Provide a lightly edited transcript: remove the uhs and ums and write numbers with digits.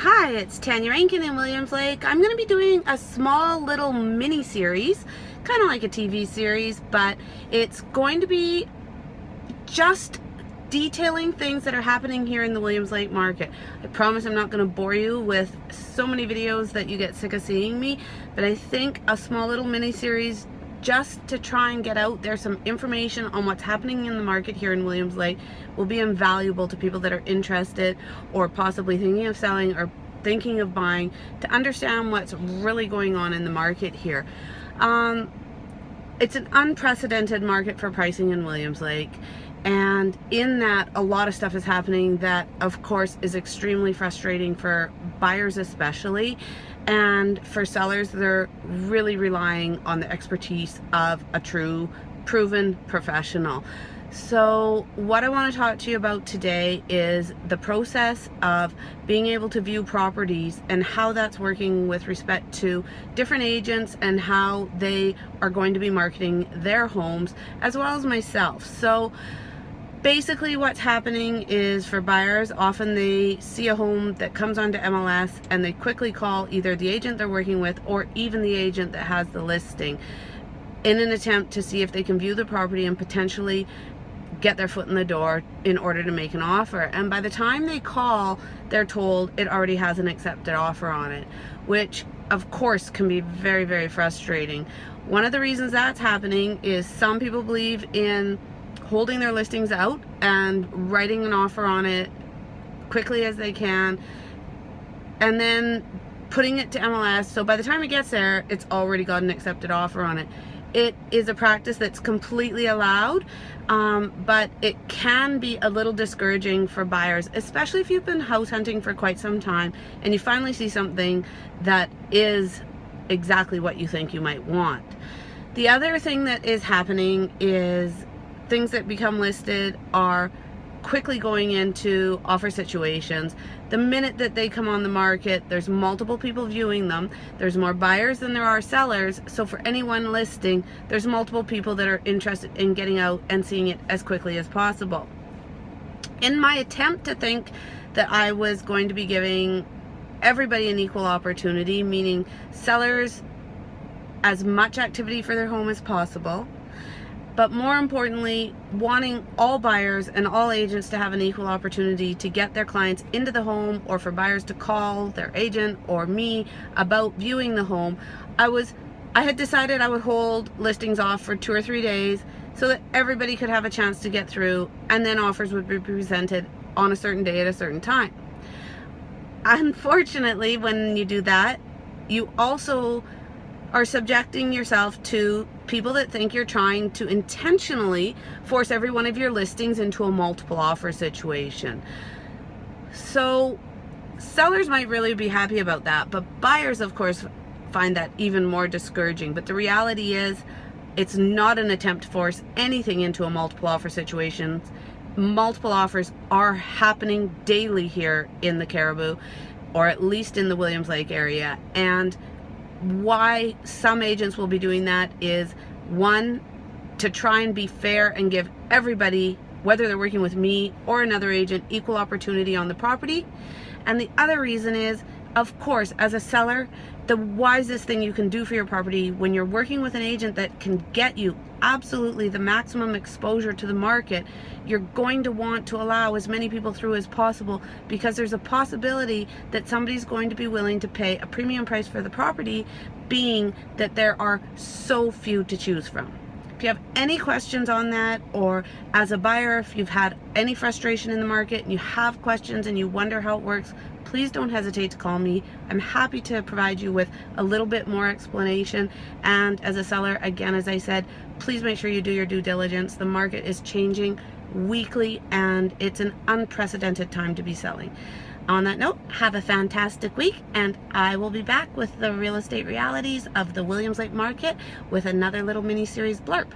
Hi, it's Tanya Rankin in Williams Lake. I'm going to be doing a small little mini series, kind of like a TV series, but it's going to be just detailing things that are happening here in the Williams Lake market. I promise I'm not going to bore you with so many videos that you get sick of seeing me, but I think a small little mini series just to try and get out there some information on what's happening in the market here in Williams Lake will be invaluable to people that are interested or possibly thinking of selling or thinking of buying, to understand what's really going on in the market here. It's an unprecedented market for pricing in Williams Lake, and in that a lot of stuff is happening that of course is extremely frustrating for buyers especially, and for sellers they're really relying on the expertise of a true proven professional. So what I want to talk to you about today is the process of being able to view properties and how that's working with respect to different agents and how they are going to be marketing their homes, as well as myself. So basically what's happening is, for buyers, often they see a home that comes onto MLS and they quickly call either the agent they're working with or even the agent that has the listing in an attempt to see if they can view the property and potentially get their foot in the door in order to make an offer. And by the time they call, they're told it already has an accepted offer on it, which of course can be very, very frustrating. One of the reasons that's happening is some people believe in holding their listings out and writing an offer on it quickly as they can and then putting it to MLS, so by the time it gets there it's already got an accepted offer on it. It is a practice that's completely allowed, but it can be a little discouraging for buyers, especially if you've been house hunting for quite some time and you finally see something that is exactly what you think you might want. The other thing that is happening is things that become listed are quickly going into offer situations. The minute that they come on the market, there's multiple people viewing them. There's more buyers than there are sellers. So for any one listing, there's multiple people that are interested in getting out and seeing it as quickly as possible. In my attempt to think that I was going to be giving everybody an equal opportunity, meaning sellers as much activity for their home as possible, but more importantly, wanting all buyers and all agents to have an equal opportunity to get their clients into the home, or for buyers to call their agent or me about viewing the home, I had decided I would hold listings off for 2 or 3 days so that everybody could have a chance to get through, and then offers would be presented on a certain day at a certain time. Unfortunately, when you do that, you also are subjecting yourself to people that think you're trying to intentionally force every one of your listings into a multiple offer situation. So sellers might really be happy about that, but buyers of course find that even more discouraging. But the reality is, it's not an attempt to force anything into a multiple offer situation. Multiple offers are happening daily here in the Caribou, or at least in the Williams Lake area. And why some agents will be doing that is, one, to try and be fair and give everybody, whether they're working with me or another agent, equal opportunity on the property. And the other reason is, of course, as a seller, the wisest thing you can do for your property when you're working with an agent that can get you absolutely the maximum exposure to the market, you're going to want to allow as many people through as possible, because there's a possibility that somebody's going to be willing to pay a premium price for the property, being that there are so few to choose from. If you have any questions on that, or as a buyer, if you've had any frustration in the market and you have questions and you wonder how it works, please don't hesitate to call me. I'm happy to provide you with a little bit more explanation. And as a seller, again, as I said, please make sure you do your due diligence. The market is changing weekly and it's an unprecedented time to be selling. On that note, have a fantastic week, and I will be back with the real estate realities of the Williams Lake market with another little mini series blurb.